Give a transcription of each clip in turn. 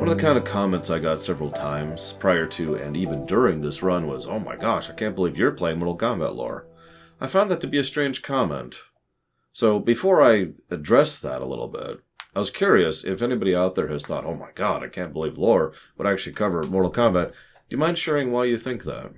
One of the kind of comments I got several times prior to and even during this run was, "Oh my gosh, I can't believe you're playing Mortal Kombat lore." I found that to be a strange comment. So before I address that a little bit, I was curious if anybody out there has thought, "Oh my god, I can't believe lore would actually cover Mortal Kombat." Do you mind sharing why you think that?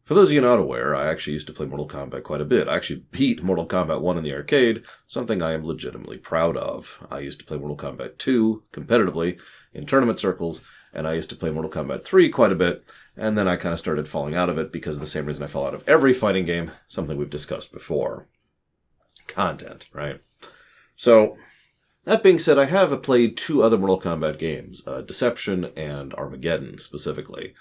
For those of you not aware, I actually used to play Mortal Kombat quite a bit. I actually beat Mortal Kombat 1 in the arcade, something I am legitimately proud of. I used to play Mortal Kombat 2 competitively in tournament circles, and I used to play Mortal Kombat 3 quite a bit, and then I kind of started falling out of it because of the same reason I fell out of every fighting game, something we've discussed before. Content, right? So, that being said, I have played two other Mortal Kombat games, Deception and Armageddon specifically.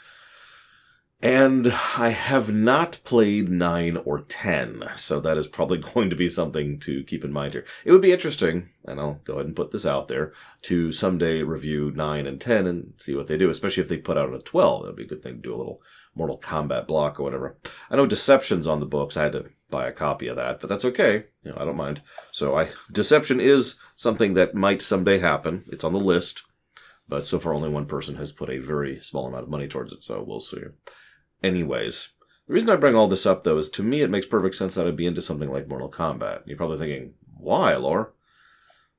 And I have not played 9 or 10, so that is probably going to be something to keep in mind here. It would be interesting, and I'll go ahead and put this out there, to someday review 9 and 10 and see what they do, especially if they put out a 12. That would be a good thing to do a little Mortal Kombat block or whatever. I know Deception's on the books. I had to buy a copy of that, but that's okay. I don't mind. So Deception is something that might someday happen. It's on the list, but so far only one person has put a very small amount of money towards it, so we'll see. Anyways, the reason I bring all this up, though, is to me it makes perfect sense that I'd be into something like Mortal Kombat. You're probably thinking, why, lore?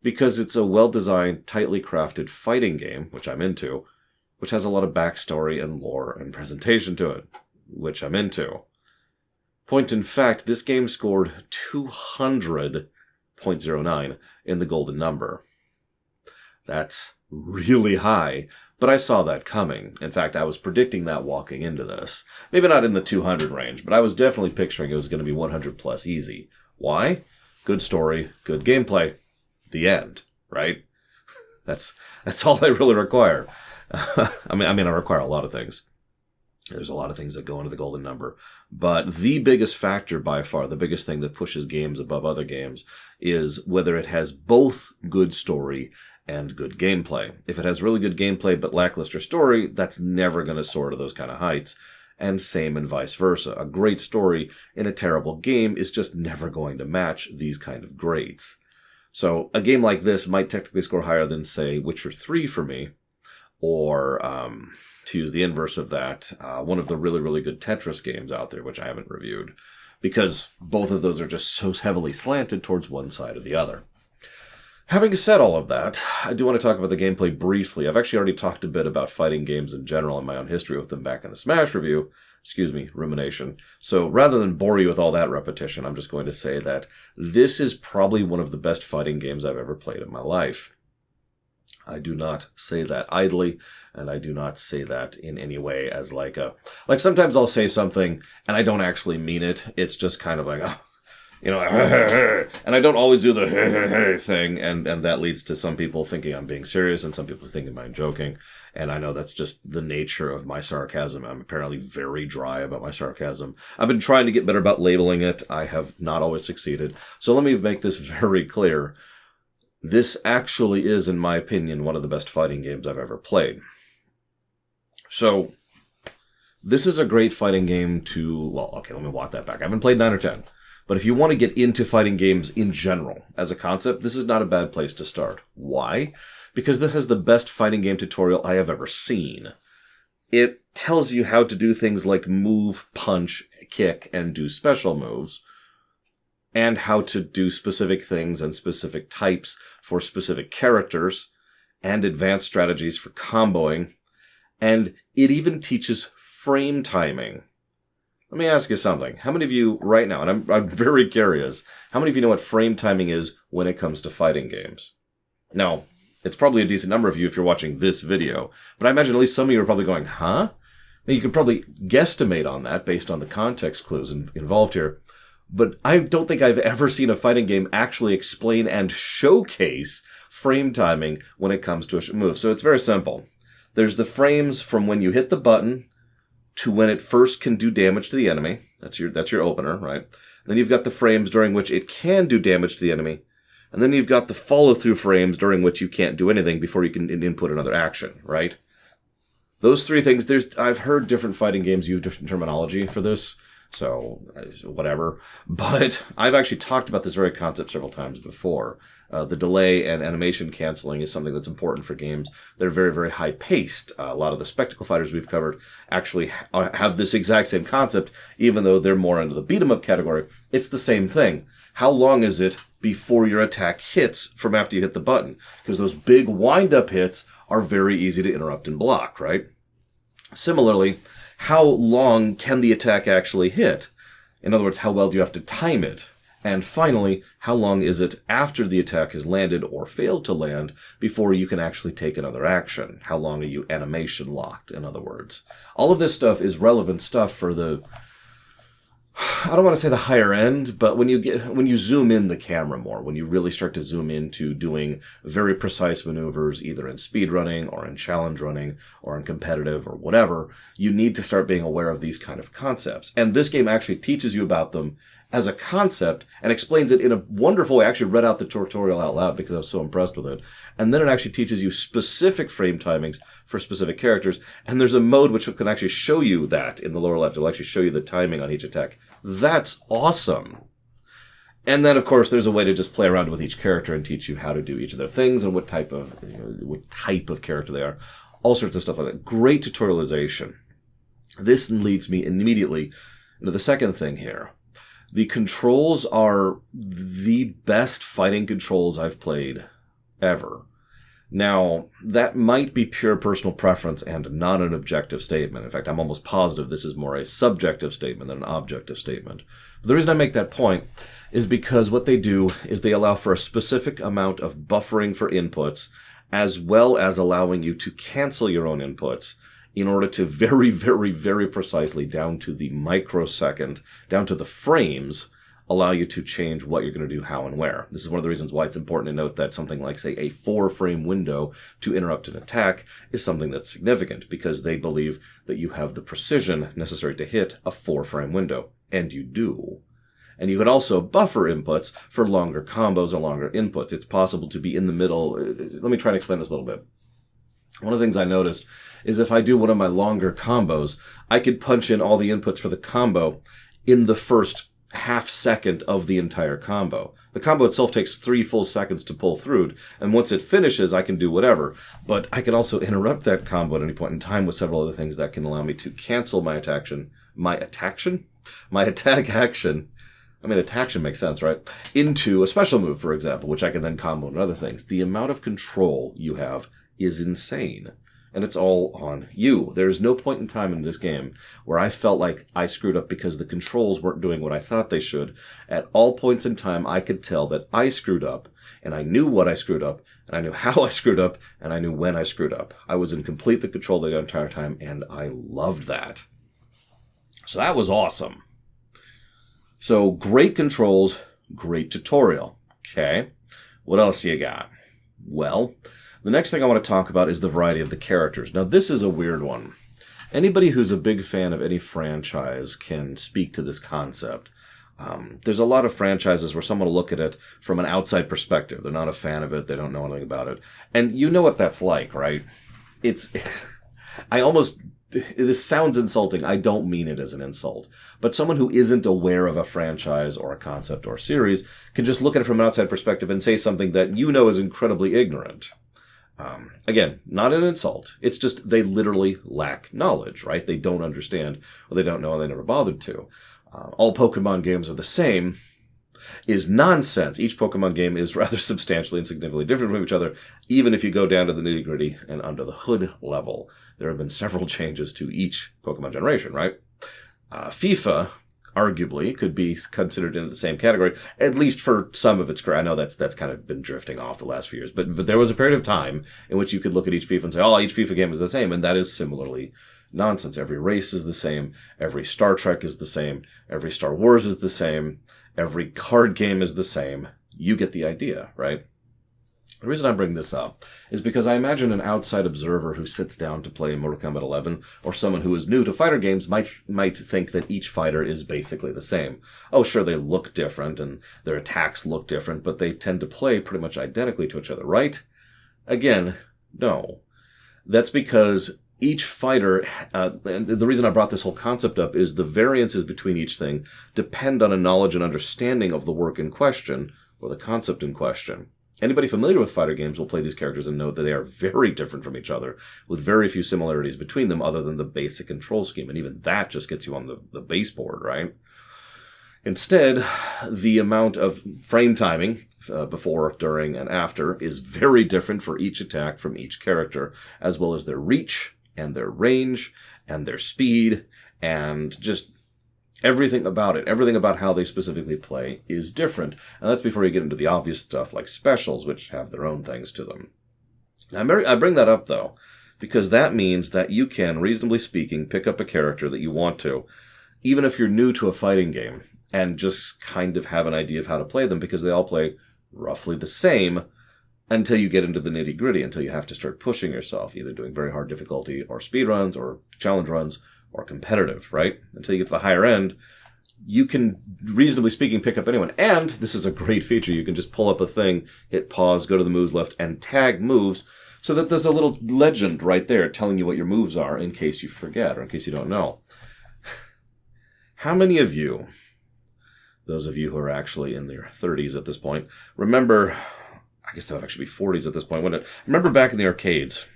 Because it's a well-designed, tightly crafted fighting game, which I'm into, which has a lot of backstory and lore and presentation to it, which I'm into. Point in fact, this game scored 200.09 in the golden number. That's really high. But I saw that coming. In fact, I was predicting that walking into this. Maybe not in the 200 range, but I was definitely picturing it was going to be 100 plus easy. Why? Good story, good gameplay. The end, right? That's all I really require. I mean, I require a lot of things. There's a lot of things that go into the golden number. But the biggest factor by far, the biggest thing that pushes games above other games, is whether it has both good story and good gameplay. If it has really good gameplay but lackluster story, that's never going to soar to those kind of heights. And same and vice versa. A great story in a terrible game is just never going to match these kind of greats. So a game like this might technically score higher than, say, Witcher 3 for me, or, to use the inverse of that, one of the really, really good Tetris games out there, which I haven't reviewed, because both of those are just so heavily slanted towards one side or the other. Having said all of that, I do want to talk about the gameplay briefly. I've actually already talked a bit about fighting games in general and my own history with them back in the Smash review. Rumination. So rather than bore you with all that repetition, I'm just going to say that this is probably one of the best fighting games I've ever played in my life. I do not say that idly, and I do not say that in any way as like sometimes I'll say something and I don't actually mean it. It's just kind of like, and I don't always do the thing, and that leads to some people thinking I'm being serious and some people thinking I'm joking, and I know that's just the nature of my sarcasm. I'm apparently very dry about my sarcasm. I've been trying to get better about labeling it. I have not always succeeded. So let me make this very clear. This actually is, in my opinion, one of the best fighting games I've ever played. So, this is a great fighting game let me walk that back. I haven't played 9 or 10. But if you want to get into fighting games in general, as a concept, this is not a bad place to start. Why? Because this has the best fighting game tutorial I have ever seen. It tells you how to do things like move, punch, kick, and do special moves, and how to do specific things and specific types for specific characters, and advanced strategies for comboing, and it even teaches frame timing. Let me ask you something. How many of you right now, and I'm very curious, how many of you know what frame timing is when it comes to fighting games? Now, it's probably a decent number of you if you're watching this video, but I imagine at least some of you are probably going, huh? Now, you can probably guesstimate on that based on the context clues involved here, but I don't think I've ever seen a fighting game actually explain and showcase frame timing when it comes to a move. So it's very simple. There's the frames from when you hit the button to when it first can do damage to the enemy. That's your opener, right? Then you've got the frames during which it can do damage to the enemy. And then you've got the follow-through frames during which you can't do anything before you can input another action, right? Those three things, I've heard different fighting games use different terminology for this. So, whatever. But I've actually talked about this very concept several times before. The delay and animation canceling is something that's important for games that are very, very high-paced. A lot of the spectacle fighters we've covered actually have this exact same concept, even though they're more into the beat-em-up category. It's the same thing. How long is it before your attack hits from after you hit the button? Because those big wind-up hits are very easy to interrupt and block, right? Similarly, how long can the attack actually hit? In other words, how well do you have to time it? And finally, how long is it after the attack has landed or failed to land before you can actually take another action? How long are you animation locked, in other words? All of this stuff is relevant stuff for the, I don't want to say the higher end, but when you zoom in the camera more, when you really start to zoom into doing very precise maneuvers, either in speedrunning or in challenge running or in competitive or whatever, you need to start being aware of these kind of concepts. And this game actually teaches you about them as a concept and explains it in a wonderful way. I actually read out the tutorial out loud because I was so impressed with it. And then it actually teaches you specific frame timings for specific characters. And there's a mode which can actually show you that in the lower left. It'll actually show you the timing on each attack. That's awesome. And then, of course, there's a way to just play around with each character and teach you how to do each of their things and what type of character they are. All sorts of stuff like that. Great tutorialization. This leads me immediately into the second thing here. The controls are the best fighting controls I've played ever. Now, that might be pure personal preference and not an objective statement. In fact, I'm almost positive this is more a subjective statement than an objective statement. But the reason I make that point is because what they do is they allow for a specific amount of buffering for inputs, as well as allowing you to cancel your own inputs in order to very, very, very precisely, down to the microsecond, down to the frames, allow you to change what you're going to do, how, and where. This is one of the reasons why it's important to note that something like, say, a 4-frame window to interrupt an attack is something that's significant, because they believe that you have the precision necessary to hit a 4-frame window. And you do. And you can also buffer inputs for longer combos or longer inputs. It's possible to be in the middle. Let me try and explain this a little bit. One of the things I noticed is if I do one of my longer combos, I could punch in all the inputs for the combo in the first half second of the entire combo. The combo itself takes 3 full seconds to pull through, and once it finishes, I can do whatever. But I can also interrupt that combo at any point in time with several other things that can allow me to cancel my attack action. I mean, attack makes sense, right? Into a special move, for example, which I can then combo and other things. The amount of control you have is insane. And it's all on you. There's no point in time in this game where I felt like I screwed up because the controls weren't doing what I thought they should. At all points in time, I could tell that I screwed up, and I knew what I screwed up, and I knew how I screwed up, and I knew when I screwed up. I was in complete control the entire time, and I loved that. So that was awesome. So great controls, great tutorial. Okay, what else you got? Well, the next thing I want to talk about is the variety of the characters. Now, this is a weird one. Anybody who's a big fan of any franchise can speak to this concept. There's a lot of franchises where someone will look at it from an outside perspective. They're not a fan of it. They don't know anything about it. And you know what that's like, right? This sounds insulting. I don't mean it as an insult. But someone who isn't aware of a franchise or a concept or series can just look at it from an outside perspective and say something that you know is incredibly ignorant. Again, not an insult. It's just they literally lack knowledge, right? They don't understand, or they don't know, and they never bothered to. All Pokemon games are the same is nonsense. Each Pokemon game is rather substantially and significantly different from each other, even if you go down to the nitty-gritty and under the hood level. There have been several changes to each Pokemon generation, right? FIFA arguably could be considered in the same category, at least for some of its career. I know that's kind of been drifting off the last few years, but there was a period of time in which you could look at each FIFA and say, oh, each FIFA game is the same, and that is similarly nonsense. Every race is the same, every Star Trek is the same, every Star Wars is the same, every card game is the same. You get the idea, right? The reason I bring this up is because I imagine an outside observer who sits down to play Mortal Kombat 11, or someone who is new to fighter games, might think that each fighter is basically the same. Oh, sure, they look different, and their attacks look different, but they tend to play pretty much identically to each other, right? Again, no. That's because each fighter, and the reason I brought this whole concept up is the variances between each thing depend on a knowledge and understanding of the work in question, or the concept in question. Anybody familiar with fighter games will play these characters and know that they are very different from each other, with very few similarities between them other than the basic control scheme, and even that just gets you on the baseboard, right? Instead, the amount of frame timing before, during, and after is very different for each attack from each character, as well as their reach, and their range, and their speed, and just everything about it. Everything about how they specifically play is different. And that's before you get into the obvious stuff like specials, which have their own things to them. Now, I bring that up, though, because that means that you can, reasonably speaking, pick up a character that you want to, even if you're new to a fighting game, and just kind of have an idea of how to play them, because they all play roughly the same until you get into the nitty-gritty, until you have to start pushing yourself, either doing very hard difficulty, or speed runs, or challenge runs, or competitive, right? Until you get to the higher end, you can, reasonably speaking, pick up anyone. And this is a great feature. You can just pull up a thing, hit pause, go to the moves list, and tag moves, so that there's a little legend right there telling you what your moves are in case you forget, or in case you don't know. How many of you, those of you who are actually in their 30s at this point, remember, I guess that would actually be 40s at this point, wouldn't it? Remember back in the arcades,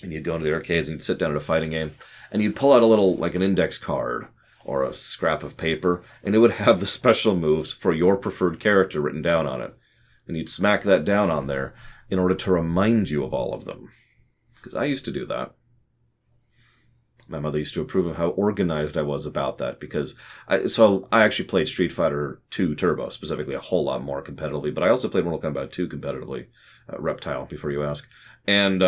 and you'd go into the arcades and you'd sit down at a fighting game, and you'd pull out a little, like an index card or a scrap of paper, and it would have the special moves for your preferred character written down on it. And you'd smack that down on there in order to remind you of all of them. Because I used to do that. My mother used to approve of how organized I was about that, because I actually played Street Fighter 2 Turbo, specifically, a whole lot more competitively, but I also played Mortal Kombat 2 competitively, Reptile, before you ask. And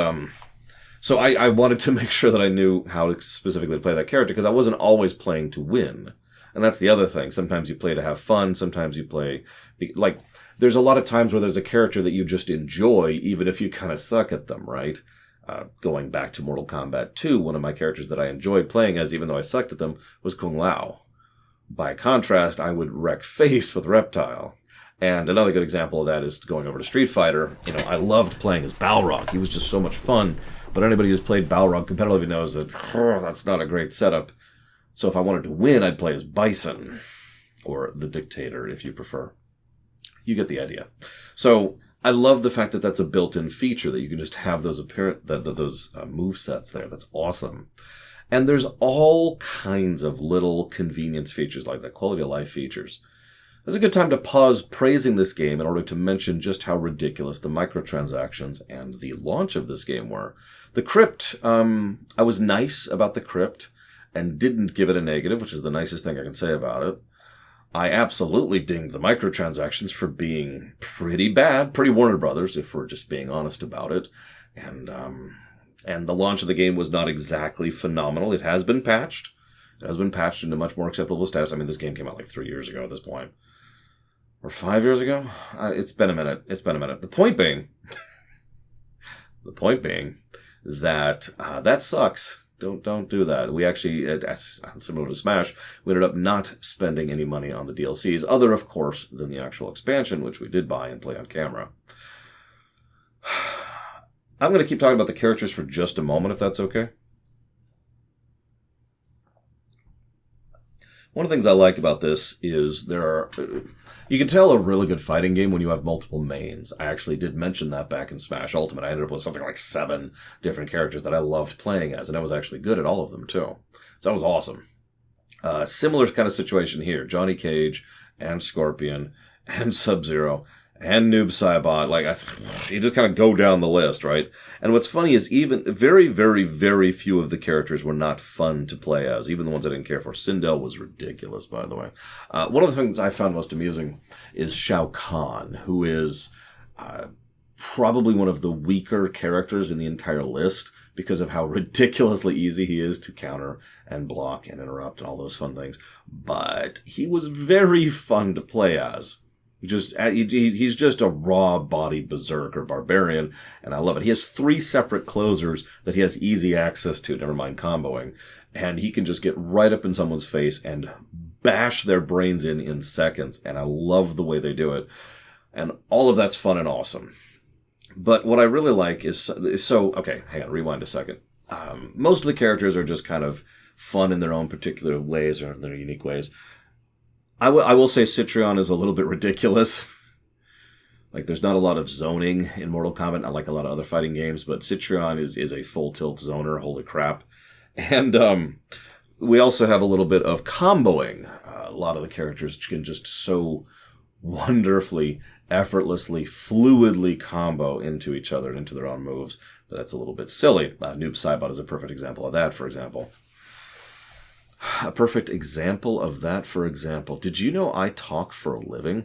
so I wanted to make sure that I knew how to specifically play that character, because I wasn't always playing to win. And that's the other thing. Sometimes you play to have fun, sometimes you play, like, there's a lot of times where there's a character that you just enjoy, even if you kind of suck at them, right? Going back to Mortal Kombat 2, one of my characters that I enjoyed playing as, even though I sucked at them, was Kung Lao. By contrast, I would wreck face with Reptile. And another good example of that is going over to Street Fighter. You know, I loved playing as Balrog. He was just so much fun. But anybody who's played Balrog competitively knows that that's not a great setup. So if I wanted to win, I'd play as Bison. Or the Dictator, if you prefer. You get the idea. So I love the fact that that's a built-in feature, that you can just have those those move sets there. That's awesome. And there's all kinds of little convenience features like that, quality of life features. It's a good time to pause praising this game in order to mention just how ridiculous the microtransactions and the launch of this game were. The crypt, I was nice about the crypt and didn't give it a negative, which is the nicest thing I can say about it. I absolutely dinged the microtransactions for being pretty bad, pretty Warner Brothers, if we're just being honest about it. And the launch of the game was not exactly phenomenal. It has been patched. It has been patched into much more acceptable status. I mean, this game came out like 3 years ago at this point. Or 5 years ago? It's been a minute. The point being that that sucks. Don't do that. We actually, similar to Smash, we ended up not spending any money on the DLCs, other, of course, than the actual expansion, which we did buy and play on camera. I'm going to keep talking about the characters for just a moment, if that's okay. One of the things I like about this is you can tell a really good fighting game when you have multiple mains. I actually did mention that back in Smash Ultimate. I ended up with something like 7 different characters that I loved playing as, and I was actually good at all of them too. So that was awesome. Similar kind of situation here. Johnny Cage and Scorpion and Sub-Zero and Noob Saibot. Like, you just kind of go down the list, right? And what's funny is even very, very, very few of the characters were not fun to play as, even the ones I didn't care for. Sindel was ridiculous, by the way. One of the things I found most amusing is Shao Kahn, who is probably one of the weaker characters in the entire list because of how ridiculously easy he is to counter and block and interrupt and all those fun things. But he was very fun to play as. He's just a raw-bodied berserker barbarian, and I love it. He has 3 separate closers that he has easy access to, never mind comboing, and he can just get right up in someone's face and bash their brains in seconds, and I love the way they do it. And all of that's fun and awesome. But what I really like is okay, hang on, rewind a second. Most of the characters are just kind of fun in their own particular ways or in their unique ways. I will say Citrion is a little bit ridiculous. Like, there's not a lot of zoning in Mortal Kombat, not like a lot of other fighting games, but Citrion is a full tilt zoner, holy crap. And we also have a little bit of comboing. A lot of the characters can just so wonderfully, effortlessly, fluidly combo into each other and into their own moves that it's a little bit silly. Noob Saibot is a perfect example of that, for example. A perfect example of that, for example. Did you know I talk for a living?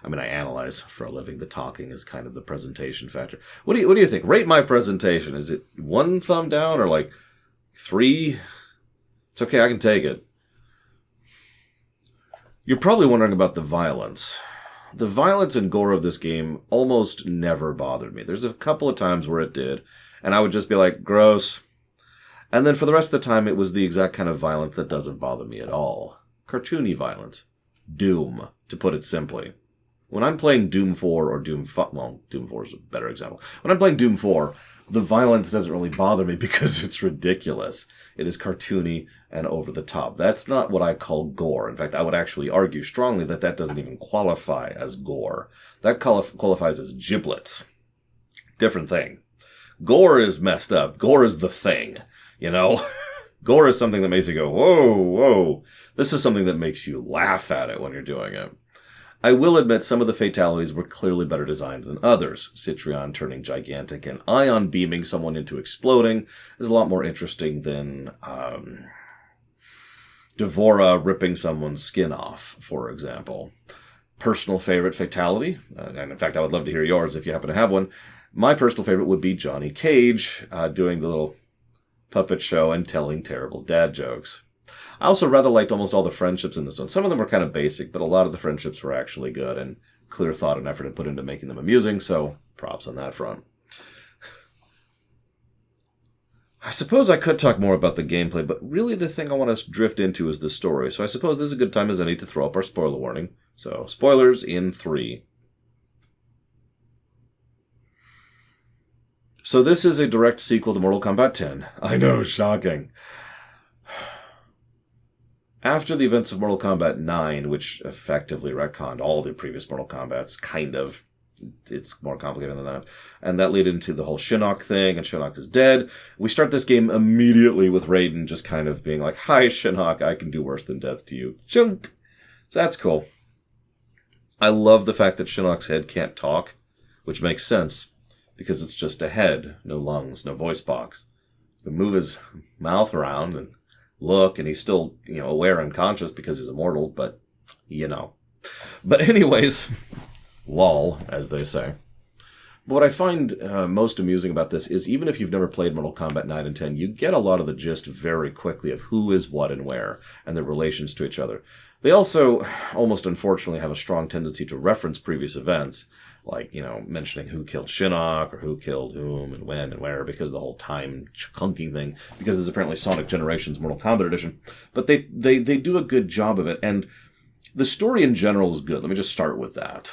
I mean, I analyze for a living. The talking is kind of the presentation factor. What do you think? Rate my presentation. Is it 1 thumb down or like 3? It's okay, I can take it. You're probably wondering about the violence. The violence and gore of this game almost never bothered me. There's a couple of times where it did, and I would just be like, gross. And then for the rest of the time, it was the exact kind of violence that doesn't bother me at all. Cartoony violence. Doom, to put it simply. When I'm playing Doom 4 or Doom 5, well, Doom 4 is a better example. When I'm playing Doom 4, the violence doesn't really bother me because it's ridiculous. It is cartoony and over the top. That's not what I call gore. In fact, I would actually argue strongly that that doesn't even qualify as gore. That qualifies as giblets. Different thing. Gore is messed up. Gore is the thing, you know? Gore is something that makes you go, whoa, whoa. This is something that makes you laugh at it when you're doing it. I will admit some of the fatalities were clearly better designed than others. Citrion turning gigantic and ion beaming someone into exploding is a lot more interesting than Devora ripping someone's skin off, for example. Personal favorite fatality, and in fact I would love to hear yours if you happen to have one. My personal favorite would be Johnny Cage doing the little puppet show and telling terrible dad jokes. I also rather liked almost all the friendships in this one. Some of them were kind of basic, but a lot of the friendships were actually good and clear thought and effort put into making them amusing, so props on that front. I suppose I could talk more about the gameplay, but really the thing I want to drift into is the story, so I suppose this is a good time as any to throw up our spoiler warning. So, spoilers in 3. So this is a direct sequel to Mortal Kombat 10. I know, shocking. After the events of Mortal Kombat 9, which effectively retconned all the previous Mortal Kombats, kind of, it's more complicated than that, and that led into the whole Shinnok thing, and Shinnok is dead, we start this game immediately with Raiden just kind of being like, hi Shinnok, I can do worse than death to you. Chunk! So that's cool. I love the fact that Shinnok's head can't talk, which makes sense, because it's just a head, no lungs, no voice box. He can move his mouth around and look, and he's still, aware and conscious because he's immortal, but, But anyways, lol, as they say. But what I find most amusing about this is even if you've never played Mortal Kombat 9 and 10, you get a lot of the gist very quickly of who is what and where, and their relations to each other. They also, almost unfortunately, have a strong tendency to reference previous events, like, mentioning who killed Shinnok, or who killed whom, and when, and where, because of the whole time clunking thing, because it's apparently Sonic Generations Mortal Kombat Edition. But they do a good job of it, and the story in general is good. Let me just start with that.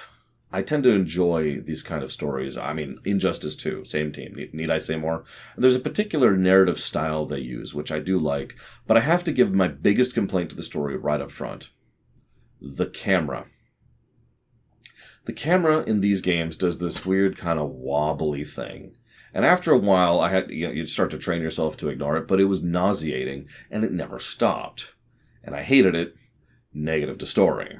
I tend to enjoy these kind of stories. I mean, Injustice 2, same team. Need I say more? There's a particular narrative style they use, which I do like, but I have to give my biggest complaint to the story right up front. The camera. The camera in these games does this weird kind of wobbly thing. And after a while, you'd start to train yourself to ignore it, but it was nauseating, and it never stopped. And I hated it. Negative to story.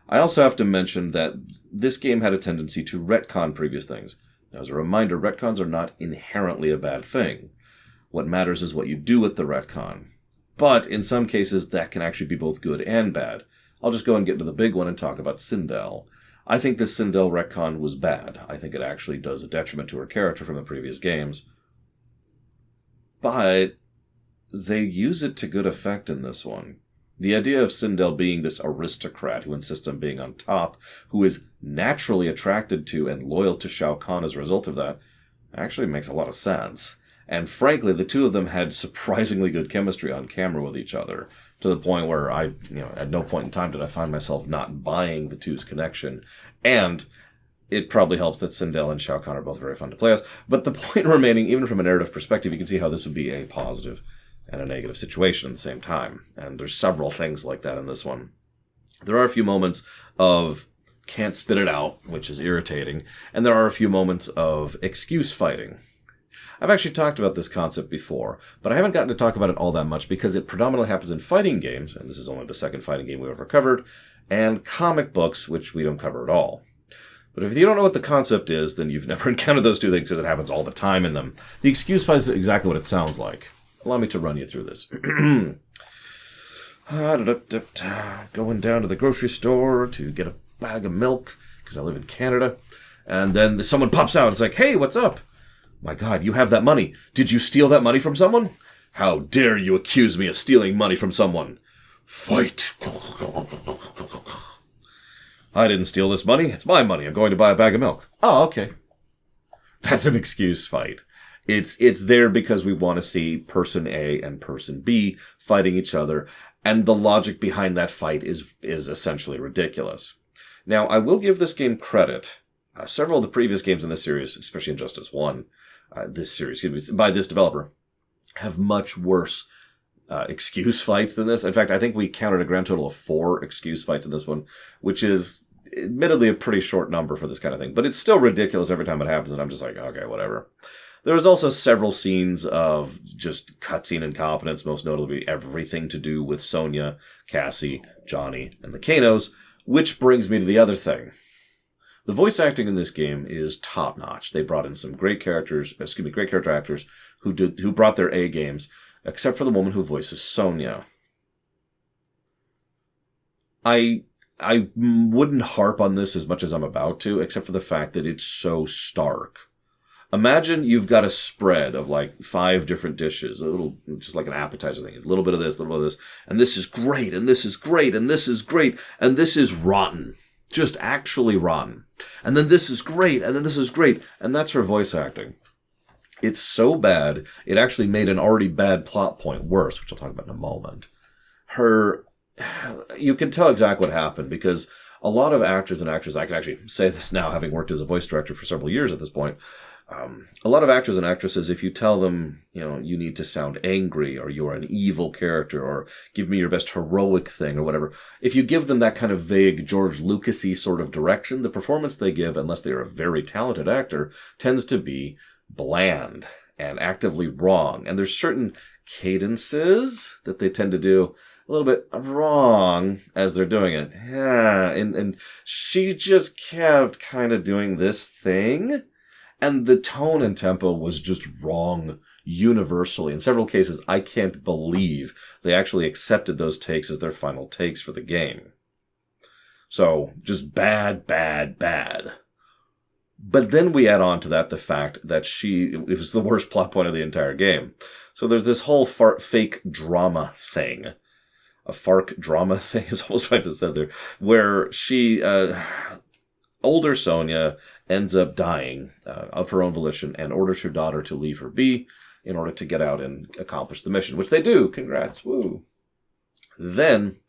I also have to mention that this game had a tendency to retcon previous things. Now, as a reminder, retcons are not inherently a bad thing. What matters is what you do with the retcon. But in some cases, that can actually be both good and bad. I'll just go and get into the big one and talk about Sindel. I think this Sindel retcon was bad. I think it actually does a detriment to her character from the previous games. But they use it to good effect in this one. The idea of Sindel being this aristocrat who insists on being on top, who is naturally attracted to and loyal to Shao Kahn as a result of that, actually makes a lot of sense. And frankly, the two of them had surprisingly good chemistry on camera with each other, to the point where at no point in time did I find myself not buying the two's connection. And it probably helps that Sindel and Shao Kahn are both very fun to play as. But the point remaining, even from a narrative perspective, you can see how this would be a positive and a negative situation at the same time. And there's several things like that in this one. There are a few moments of can't spit it out, which is irritating. And there are a few moments of excuse fighting. I've actually talked about this concept before, but I haven't gotten to talk about it all that much because it predominantly happens in fighting games, and this is only the second fighting game we've ever covered, and comic books, which we don't cover at all. But if you don't know what the concept is, then you've never encountered those two things because it happens all the time in them. The excuse fight is exactly what it sounds like. Allow me to run you through this. Going down to the grocery store to get a bag of milk because I live in Canada. And then someone pops out. It's like, hey, what's up? My God, you have that money. Did you steal that money from someone? How dare you accuse me of stealing money from someone? Fight. I didn't steal this money. It's my money. I'm going to buy a bag of milk. Oh, okay. That's an excuse fight. It's there because we want to see person A and person B fighting each other, and the logic behind that fight is essentially ridiculous. Now, I will give this game credit. Several of the previous games in this series, especially Injustice 1, by this developer, have much worse excuse fights than this. In fact, I think we counted a grand total of 4 excuse fights in this one, which is admittedly a pretty short number for this kind of thing. But it's still ridiculous every time it happens, and I'm just like, okay, whatever. There was also several scenes of just cutscene incompetence, most notably everything to do with Sonya, Cassie, Johnny, and the Kanos, which brings me to the other thing. The voice acting in this game is top-notch. They brought in some great character actors who brought their A games, except for the woman who voices Sonya. I wouldn't harp on this as much as I'm about to, except for the fact that it's so stark. Imagine you've got a spread of like 5 different dishes, a little, just like an appetizer thing, a little bit of this, a little bit of this, and this is great, and this is great, and this is great, and this is rotten. Just actually rotten. And then this is great, and then this is great, and that's her voice acting. It's so bad, it actually made an already bad plot point worse, which I'll talk about in a moment. You can tell exactly what happened, because a lot of actors and actresses, I can actually say this now, having worked as a voice director for several years at this point, a lot of actors and actresses, if you tell them, you need to sound angry, or you're an evil character, or give me your best heroic thing, or whatever, if you give them that kind of vague George Lucas-y sort of direction, the performance they give, unless they're a very talented actor, tends to be bland and actively wrong. And there's certain cadences that they tend to do a little bit wrong as they're doing it. Yeah, and she just kept kind of doing this thing. And the tone and tempo was just wrong universally. In several cases, I can't believe they actually accepted those takes as their final takes for the game. So, just bad, bad, bad. But then we add on to that the fact that it was the worst plot point of the entire game. So there's this whole fake drama thing. A FARC drama thing is almost what I just said there. Where older Sonya ends up dying of her own volition and orders her daughter to leave her be in order to get out and accomplish the mission, which they do. Congrats. Woo. Then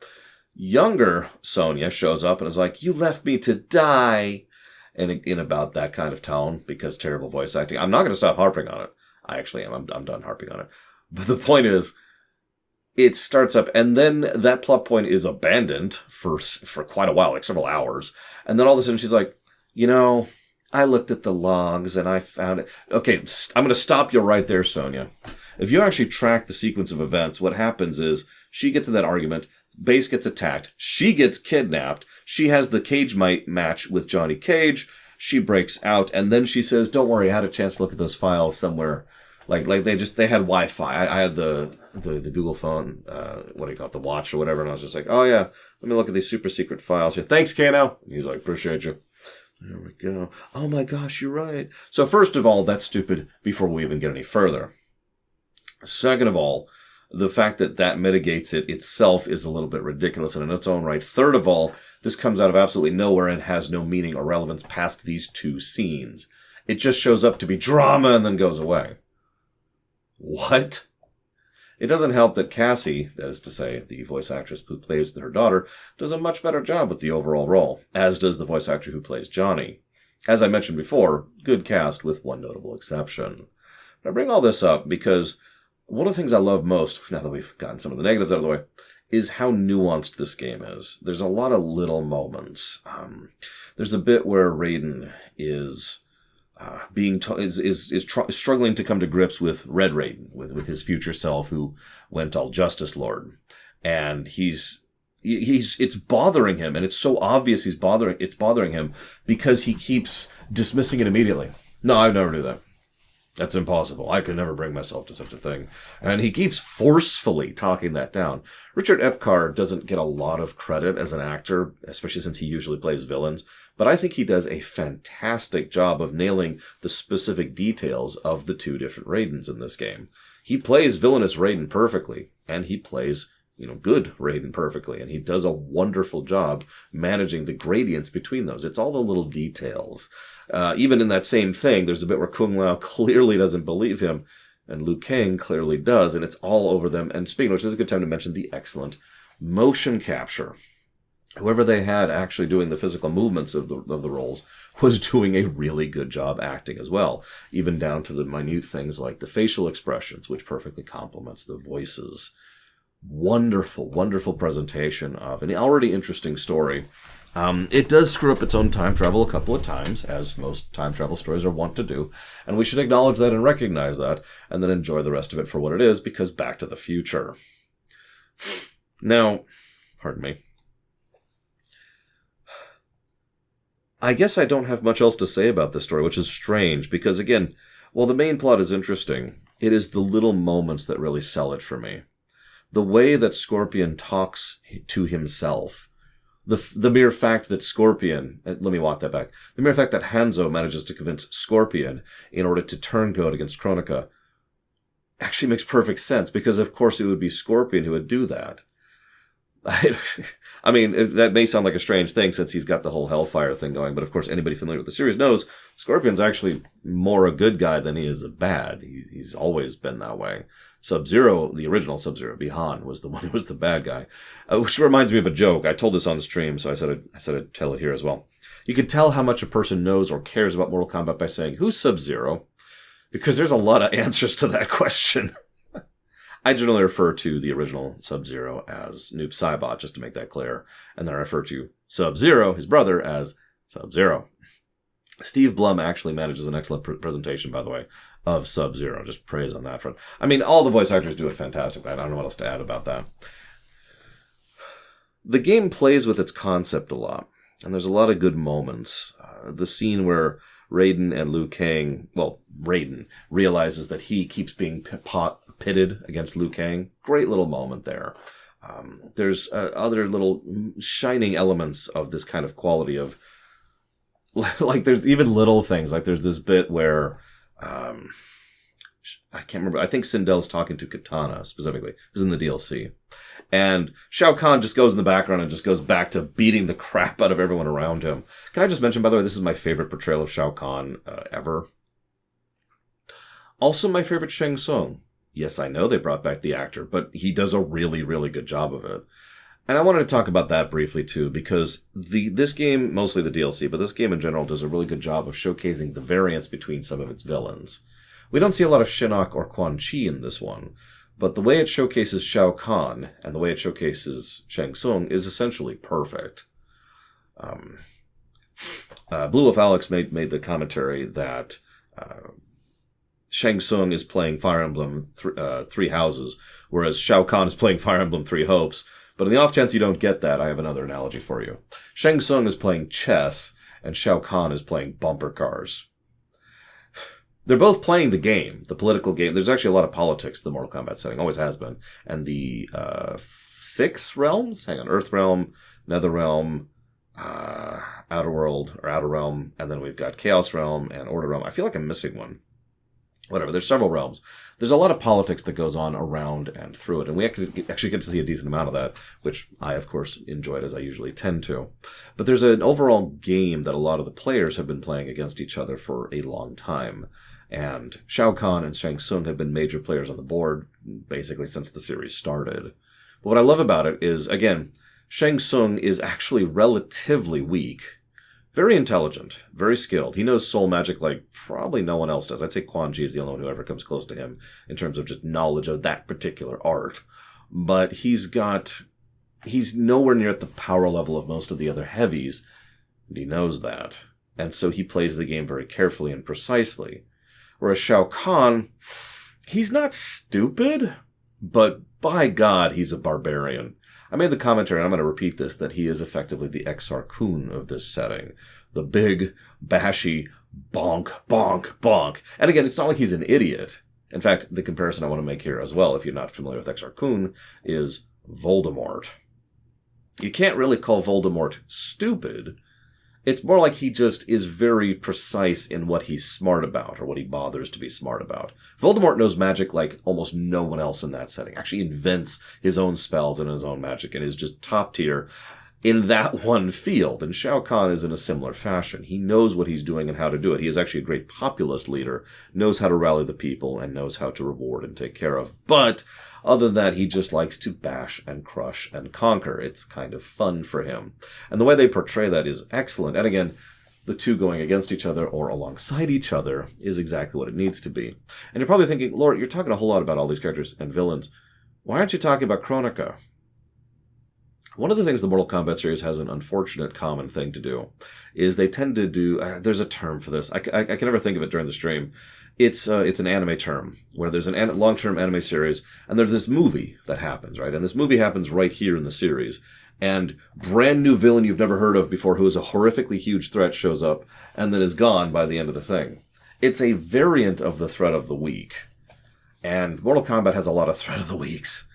younger Sonya shows up and is like, you left me to die. And in about that kind of tone, because terrible voice acting. I'm not going to stop harping on it. I actually am. I'm done harping on it. But the point is, it starts up, and then that plot point is abandoned for quite a while, like several hours. And then all of a sudden she's like, I looked at the logs and I found it. Okay, I'm going to stop you right there, Sonya. If you actually track the sequence of events, what happens is she gets in that argument, Base gets attacked, she gets kidnapped, she has the cage match with Johnny Cage, she breaks out, and then she says, don't worry, I had a chance to look at those files somewhere. Like they had Wi-Fi. I had the Google phone, the watch or whatever, and I was just like, oh yeah, let me look at these super secret files here. Thanks, Kano. And he's like, appreciate you. There we go. Oh my gosh, you're right. So first of all, that's stupid before we even get any further. Second of all, the fact that mitigates it itself is a little bit ridiculous in its own right. Third of all, this comes out of absolutely nowhere and has no meaning or relevance past these 2 scenes. It just shows up to be drama and then goes away. What? It doesn't help that Cassie, that is to say, the voice actress who plays her daughter, does a much better job with the overall role, as does the voice actor who plays Johnny. As I mentioned before, good cast with one notable exception. I bring all this up because one of the things I love most, now that we've gotten some of the negatives out of the way, is how nuanced this game is. There's a lot of little moments. There's a bit where Raiden is struggling to come to grips with Red Raiden, with his future self who went all Justice Lord, and it's bothering him, and it's so obvious it's bothering him because he keeps dismissing it immediately. No, I'd never do that. That's impossible. I could never bring myself to such a thing. And he keeps forcefully talking that down. Richard Epcar doesn't get a lot of credit as an actor, especially since he usually plays villains, but I think he does a fantastic job of nailing the specific details of the two different Raidens in this game. He plays villainous Raiden perfectly, and he plays good Raiden perfectly, and he does a wonderful job managing the gradients between those. It's all the little details. Even in that same thing, there's a bit where Kung Lao clearly doesn't believe him, and Liu Kang clearly does, and it's all over them. And speaking of which, this is a good time to mention the excellent motion capture. Whoever they had actually doing the physical movements of the roles was doing a really good job acting as well, even down to the minute things like the facial expressions, which perfectly complements the voices. Wonderful, wonderful presentation of an already interesting story. It does screw up its own time travel a couple of times, as most time travel stories are wont to do, and we should acknowledge that and recognize that, and then enjoy the rest of it for what it is, because Back to the Future. Now, pardon me. I guess I don't have much else to say about this story, which is strange, because again, while the main plot is interesting, it is the little moments that really sell it for me. The way that Scorpion talks to himself, the mere fact that Scorpion, let me walk that back, the mere fact that Hanzo manages to convince Scorpion in order to turn good against Kronika actually makes perfect sense, because of course it would be Scorpion who would do that. I mean, that may sound like a strange thing since he's got the whole Hellfire thing going, but of course anybody familiar with the series knows Scorpion's actually more a good guy than he is a bad. He's always been that way. Sub-Zero, the original Sub-Zero, Bihan, was the one who was the bad guy. Which reminds me of a joke. I told this on the stream, so I said I'd tell it here as well. You can tell how much a person knows or cares about Mortal Kombat by saying, "Who's Sub-Zero?" Because there's a lot of answers to that question. I generally refer to the original Sub-Zero as Noob Saibot, just to make that clear. And then I refer to Sub-Zero, his brother, as Sub-Zero. Steve Blum actually manages an excellent presentation, by the way, of Sub-Zero. Just praise on that front. I mean, all the voice actors do it fantastically. I don't know what else to add about that. The game plays with its concept a lot, and there's a lot of good moments. The scene where Raiden and Liu Kang, well, Raiden realizes that he keeps being pitted against Liu Kang. Great little moment there. There's other little shining elements of this kind of quality of, like, there's even little things. Like, there's this bit where, I can't remember, I think Sindel's talking to Katana, specifically. This is in the DLC. And Shao Kahn just goes in the background and just goes back to beating the crap out of everyone around him. Can I just mention, by the way, this is my favorite portrayal of Shao Kahn ever. Also my favorite Shang Tsung. Yes, I know they brought back the actor, but he does a really, really good job of it. And I wanted to talk about that briefly, too, because this game, mostly the DLC, but this game in general does a really good job of showcasing the variance between some of its villains. We don't see a lot of Shinnok or Quan Chi in this one, but the way it showcases Shao Kahn and the way it showcases Shang Tsung is essentially perfect. Blue Wolf Alex made the commentary that Shang Tsung is playing Fire Emblem Three Houses, whereas Shao Kahn is playing Fire Emblem Three Hopes. But in the off chance you don't get that, I have another analogy for you. Shang Tsung is playing chess, and Shao Kahn is playing bumper cars. They're both playing the game, the political game. There's actually a lot of politics in the Mortal Kombat setting, always has been. And the 6 realms? Hang on, Earth Realm, Nether Realm, Outer World, or Outer Realm, and then we've got Chaos Realm and Order Realm. I feel like I'm missing one. Whatever, there's several realms. There's a lot of politics that goes on around and through it, and we actually get to see a decent amount of that, which I, of course, enjoyed, as I usually tend to. But there's an overall game that a lot of the players have been playing against each other for a long time, and Shao Kahn and Shang Tsung have been major players on the board, basically since the series started. But what I love about it is, again, Shang Tsung is actually relatively weak, Very intelligent, very skilled. He knows soul magic like probably no one else does. I'd say Quan Chi is the only one who ever comes close to him in terms of just knowledge of that particular art. But he's nowhere near at the power level of most of the other heavies, and he knows that. And so he plays the game very carefully and precisely. Whereas Shao Kahn, he's not stupid, but by God, he's a barbarian. I made the commentary, and I'm going to repeat this, that he is effectively the Exar Kun of this setting. The big, bashy, bonk, bonk, bonk. And again, it's not like he's an idiot. In fact, the comparison I want to make here as well, if you're not familiar with Exar Kun, is Voldemort. You can't really call Voldemort stupid. It's more like he just is very precise in what he's smart about, or what he bothers to be smart about. Voldemort knows magic like almost no one else in that setting. Actually invents his own spells and his own magic, and is just top tier in that one field. And Shao Kahn is in a similar fashion. He knows what he's doing and how to do it. He is actually a great populist leader, knows how to rally the people, and knows how to reward and take care of. But other than that, he just likes to bash and crush and conquer. It's kind of fun for him. And the way they portray that is excellent. And again, the two going against each other or alongside each other is exactly what it needs to be. And you're probably thinking, Lord, you're talking a whole lot about all these characters and villains. Why aren't you talking about Kronika? One of the things the Mortal Kombat series has an unfortunate common thing to do is they tend to do, there's a term for this. I can never think of it during the stream. It's an anime term where there's an long-term anime series and there's this movie that happens, right? And this movie happens right here in the series. And brand new villain you've never heard of before who is a horrifically huge threat shows up and then is gone by the end of the thing. It's a variant of the threat of the week. And Mortal Kombat has a lot of threat of the weeks.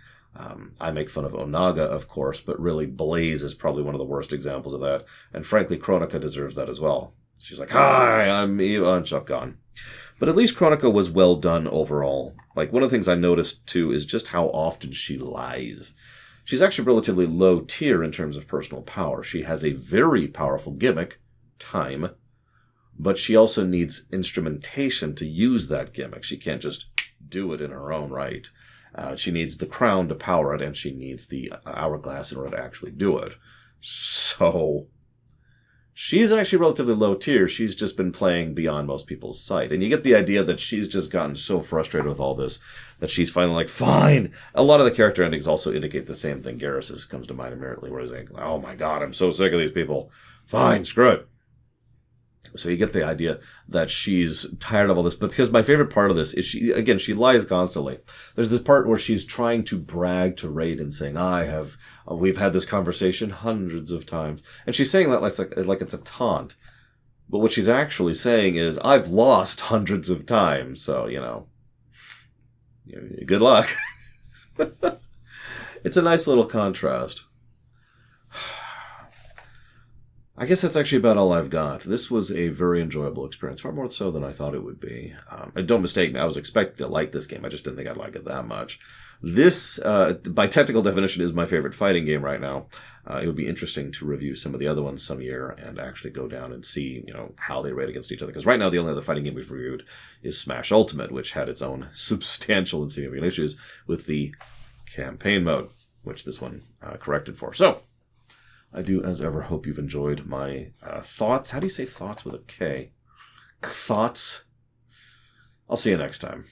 I make fun of Onaga, of course, but really Blaze is probably one of the worst examples of that. And frankly, Kronika deserves that as well. She's like, hi, I'm Eva, Chuck gone. But at least Kronika was well done overall. Like, one of the things I noticed, too, is just how often she lies. She's actually relatively low tier in terms of personal power. She has a very powerful gimmick, time, but she also needs instrumentation to use that gimmick. She can't just do it in her own right. She needs the crown to power it, and she needs the hourglass in order to actually do it. So she's actually relatively low tier. She's just been playing beyond most people's sight. And you get the idea that she's just gotten so frustrated with all this that she's finally like, fine. A lot of the character endings also indicate the same thing. Garrus comes to mind immediately, where he's like, oh my God, I'm so sick of these people. Fine, screw it. So you get the idea that she's tired of all this. But because my favorite part of this is she lies constantly. There's this part where she's trying to brag to Raiden, saying, we've had this conversation hundreds of times. And she's saying that like it's a taunt. But what she's actually saying is, I've lost hundreds of times. So, good luck. It's a nice little contrast. I guess that's actually about all I've got. This was a very enjoyable experience, far more so than I thought it would be. Don't mistake me, I was expecting to like this game. I just didn't think I'd like it that much. This, by technical definition, is my favorite fighting game right now. It would be interesting to review some of the other ones some year and actually go down and see, how they rate against each other. Because right now, the only other fighting game we've reviewed is Smash Ultimate, which had its own substantial and significant issues with the campaign mode, which this one corrected for. So, I do, as ever, hope you've enjoyed my thoughts. How do you say thoughts with a K? Thoughts? I'll see you next time.